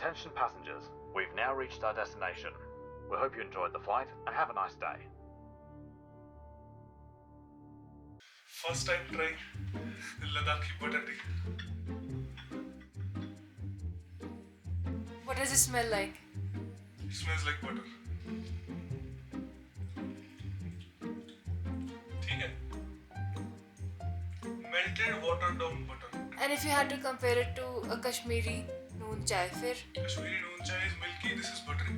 Attention passengers, we've now reached our destination. We hope you enjoyed the flight and have a nice day. First time trying Ladakhi butter tea. What does it smell like? It smells like butter. ठीक है. Melted watered down butter. And if you had to compare it to a Kashmiri noon chai, फिर? Kashmiri noon chai is milky, this is buttery.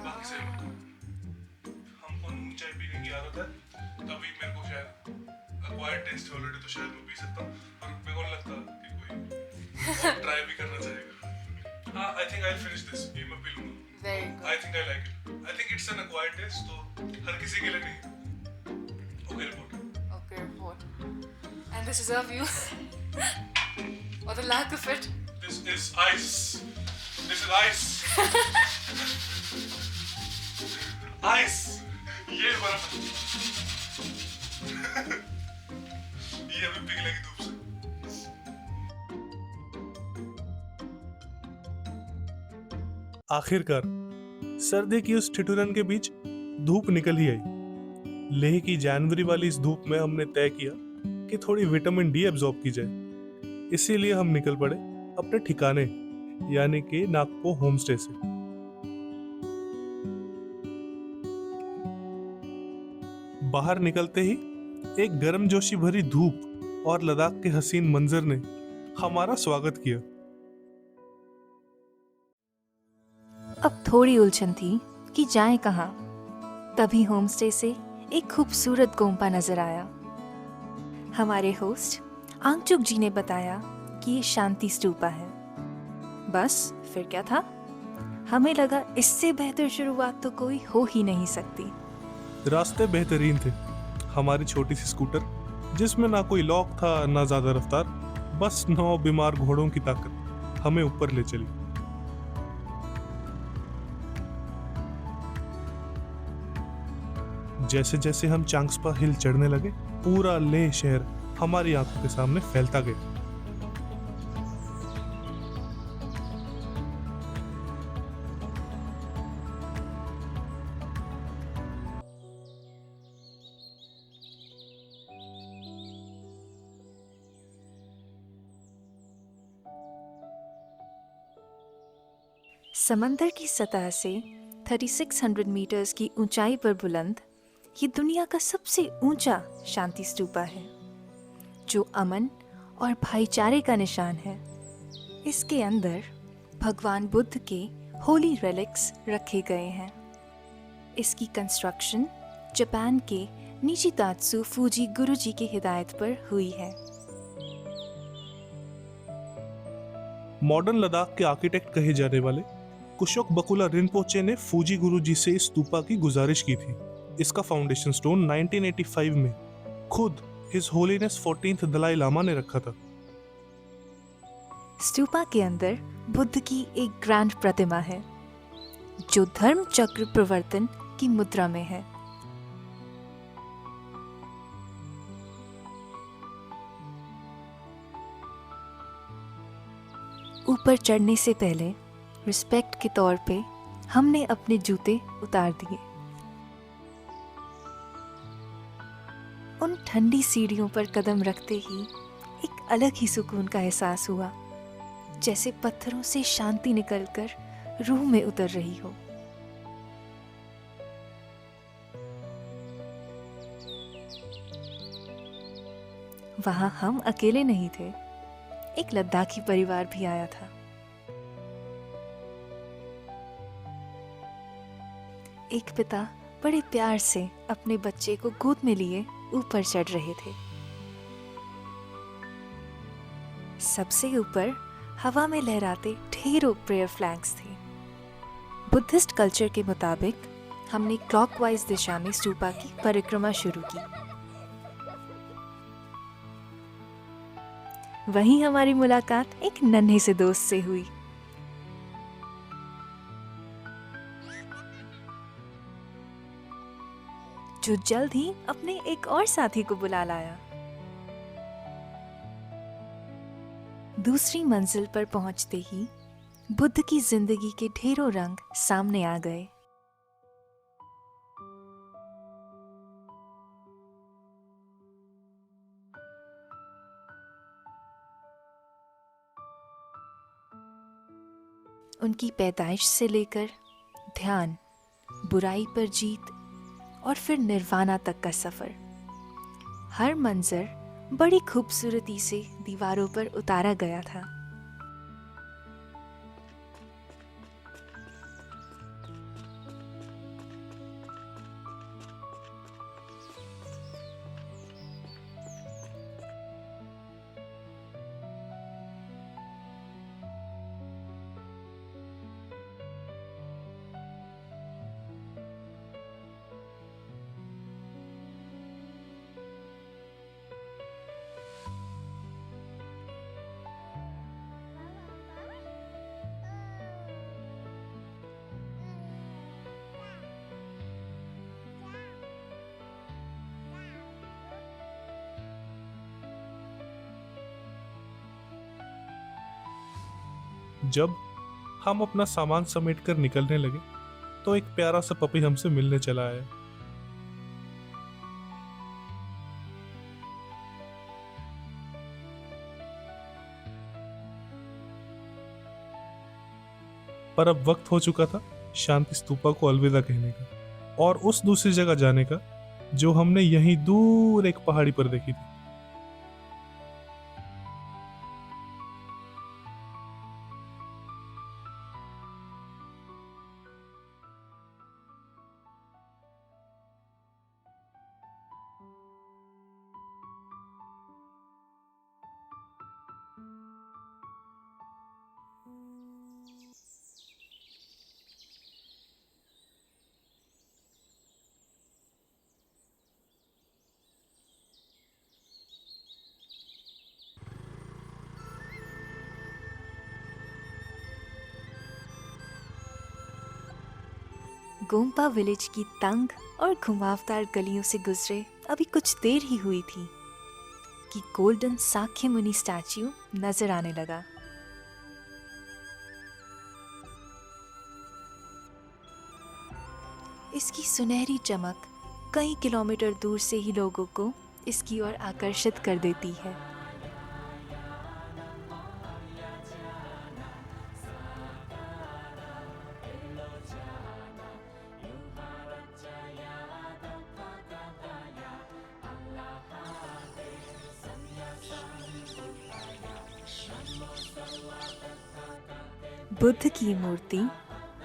बाकी से हमको नून चाय पीने की आदत है, तभी मेरे को शायद acquired taste ऑलरेडी तो शायद मैं पी सकता हूँ, और मेरे को लगता कि कोई ट्राई भी करना चाहेगा. हाँ, I think I'll finish this. ये मैं पी लूँगा. Very good. I think I like it. I think it's an acquired taste, तो हर किसी के लिए नहीं. Okay, report. Okay, report. And this is our view. Or the lack of it. This is ice. This is ice. Ice. ये बर्फ. ये अभी पिघलेगी धूप से. आखिरकार सर्दी की उस ठिठुरन के बीच धूप निकल ही आई. लेह की जनवरी वाली इस धूप में हमने तय किया कि थोड़ी विटामिन डी एब्जॉर्ब की जाए. इसीलिए हम निकल पड़े अपने ठिकाने यानी कि नागपो होमस्टे से. बाहर निकलते ही एक गर्मजोशी भरी धूप और लद्दाख के हसीन मंजर ने हमारा स्वागत किया. अब थोड़ी उलझन थी कि जाएं कहाँ. तभी होमस्टे से एक खूबसूरत गोम्पा नजर आया. हमारे होस्ट आंगचुक जी ने बताया कि ये शांति स्तूपा है. बस फिर क्या था, हमें लगा इससे बेहतर शुरुआत तो कोई हो ही नहीं सकती. रास्ते बेहतरीन थे. हमारी छोटी सी स्कूटर जिसमें ना कोई लॉक था ना ज्यादा रफ्तार, बस 9 बीमार घोड़ों की ताकत हमें ऊपर ले चली. जैसे जैसे हम चांगस्पा हिल चढ़ने लगे, पूरा लेह शहर हमारी आंखों के सामने फैलता गया. समंदर की सतह से 3600 मीटर्स की ऊंचाई पर बुलंद ये दुनिया का सबसे ऊंचा शांति स्तूपा है, जो अमन और भाईचारे का निशान है. इसके अंदर भगवान बुद्ध के होली रेलिक्स रखे गए हैं. इसकी कंस्ट्रक्शन जापान के निशितात्सु फूजी गुरुजी की हिदायत पर हुई है. मॉडर्न लद्दाख के आर्किटेक्ट कहे जाने वाले कुशोक बकुला रिनपोचे ने फूजी गुरुजी से इस स्तूपा की गुजारिश की थी. इसका फाउंडेशन स्टोन 1985 में खुद his holiness 14th Dalai Lama ने रखा था. स्तूपा के अंदर बुद्ध की एक ग्रैंड प्रतिमा है, जो धर्म चक्र प्रवर्तन की मुद्रा में है. ऊपर चढ़ने से पहले रिस्पेक्ट के तौर पे हमने अपने जूते उतार दिए. उन ठंडी सीढ़ियों पर कदम रखते ही एक अलग ही सुकून का एहसास हुआ, जैसे पत्थरों से शांति निकलकर रूह में उतर रही हो. वहां हम अकेले नहीं थे, एक लद्दाखी परिवार भी आया था. एक पिता बड़े प्यार से अपने बच्चे को गोद में लिए ऊपर चढ़ रहे थे. सबसे ऊपर हवा में लहराते ढेरों प्रेयर फ्लैग्स थे. बुद्धिस्ट कल्चर के मुताबिक हमने क्लॉकवाइज दिशा में स्तूपा की परिक्रमा शुरू की. वहीं हमारी मुलाकात एक नन्हे से दोस्त से हुई. जो जल्द ही अपने एक और साथी को बुला लाया. दूसरी मंजिल पर पहुंचते ही बुद्ध की जिंदगी के ढेरों रंग सामने आ गए। उनकी पैदाइश से लेकर ध्यान, बुराई पर जीत और फिर निर्वाणा तक का सफर, हर मंजर बड़ी खूबसूरती से दीवारों पर उतारा गया था। जब हम अपना सामान समेट कर निकलने लगे तो एक प्यारा सा पपी हमसे मिलने चला आया। पर अब वक्त हो चुका था शांति स्तूपा को अलविदा कहने का और उस दूसरी जगह जाने का जो हमने यहीं दूर एक पहाड़ी पर देखी थी। गोम्पा विलेज की तंग और घुमावदार गलियों से गुजरे अभी कुछ देर ही हुई थी कि गोल्डन साक्य मुनि स्टैच्यू नजर आने लगा। इसकी सुनहरी चमक कई किलोमीटर दूर से ही लोगों को इसकी ओर आकर्षित कर देती है। बुद्ध की मूर्ति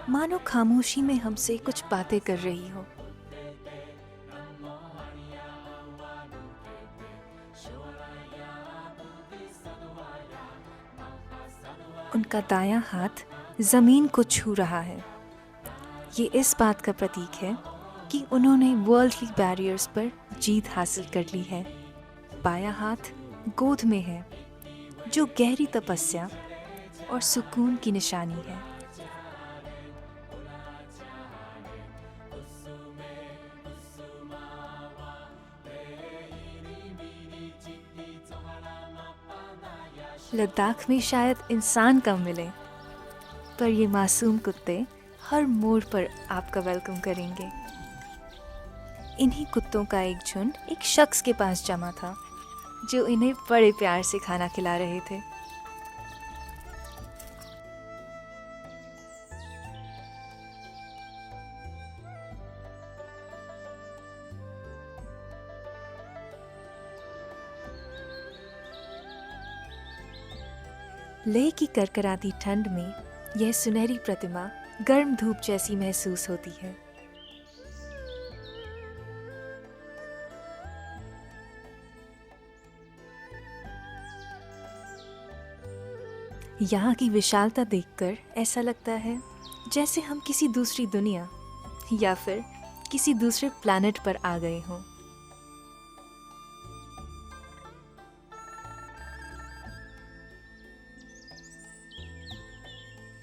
मानो खामोशी में हमसे कुछ बातें कर रही हो। उनका दायां हाथ जमीन को छू रहा है। ये इस बात का प्रतीक है कि उन्होंने वर्ल्डली बैरियर्स पर जीत हासिल कर ली है। बायां हाथ गोद में है, जो गहरी तपस्या और सुकून की निशानी है। लद्दाख में शायद इंसान कम मिले, पर ये मासूम कुत्ते हर मोड़ पर आपका वेलकम करेंगे। इन्हीं कुत्तों का एक झुंड एक शख्स के पास जमा था, जो इन्हें बड़े प्यार से खाना खिला रहे थे। लेह की करकराती ठंड में यह सुनहरी प्रतिमा गर्म धूप जैसी महसूस होती है। यहाँ की विशालता देखकर ऐसा लगता है जैसे हम किसी दूसरी दुनिया या फिर किसी दूसरे प्लैनेट पर आ गए हों।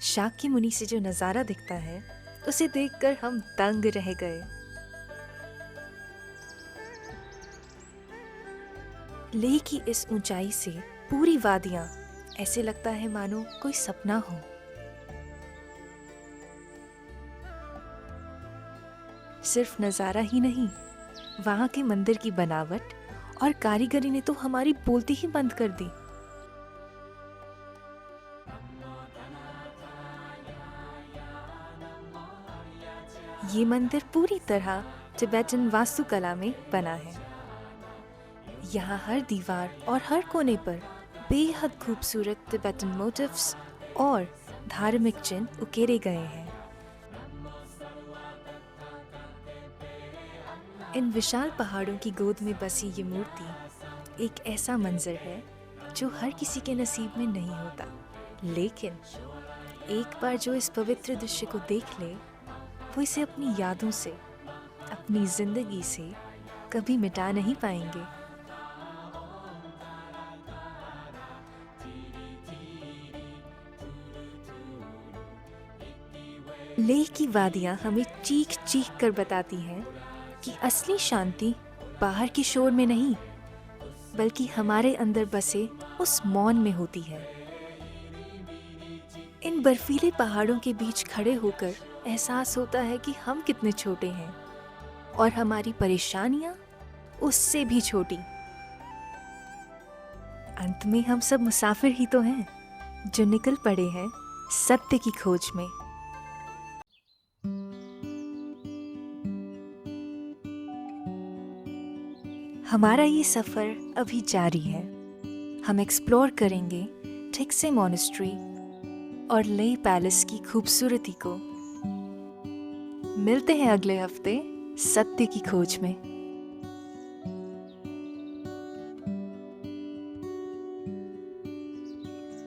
शाक्य मुनि से जो नजारा दिखता है उसे देखकर हम दंग रह गए। लेह की इस ऊंचाई से पूरी वादियां ऐसे लगता है मानो कोई सपना हो। सिर्फ नज़ारा ही नहीं, वहाँ के मंदिर की बनावट और कारीगरी ने तो हमारी बोलती ही बंद कर दी। ये मंदिर पूरी तरह टिबेटन वास्तुकला में बना है। यहाँ हर दीवार और हर कोने पर बेहद खूबसूरत टिबेटन मोटिव्स और धार्मिक चिन्ह उकेरे गए हैं। इन विशाल पहाड़ों की गोद में बसी ये मूर्ति एक ऐसा मंजर है जो हर किसी के नसीब में नहीं होता, लेकिन एक बार जो इस पवित्र दृश्य को देख ले, वो इसे अपनी यादों से, अपनी जिंदगी से कभी मिटा नहीं पाएंगे। लेह की वादियां हमें चीख चीख कर बताती हैं कि असली शांति बाहर के शोर में नहीं, बल्कि हमारे अंदर बसे उस मौन में होती है। इन बर्फीले पहाड़ों के बीच खड़े होकर एहसास होता है कि हम कितने छोटे हैं और हमारी परेशानियां उससे भी छोटी। अंत में हम सब मुसाफिर ही तो हैं, जो निकल पड़े हैं सत्य की खोज में। हमारा ये सफर अभी जारी है। हम एक्सप्लोर करेंगे ठिकसे मॉनेस्ट्री और लेह पैलेस की खूबसूरती को। मिलते हैं अगले हफ्ते सत्य की खोज में।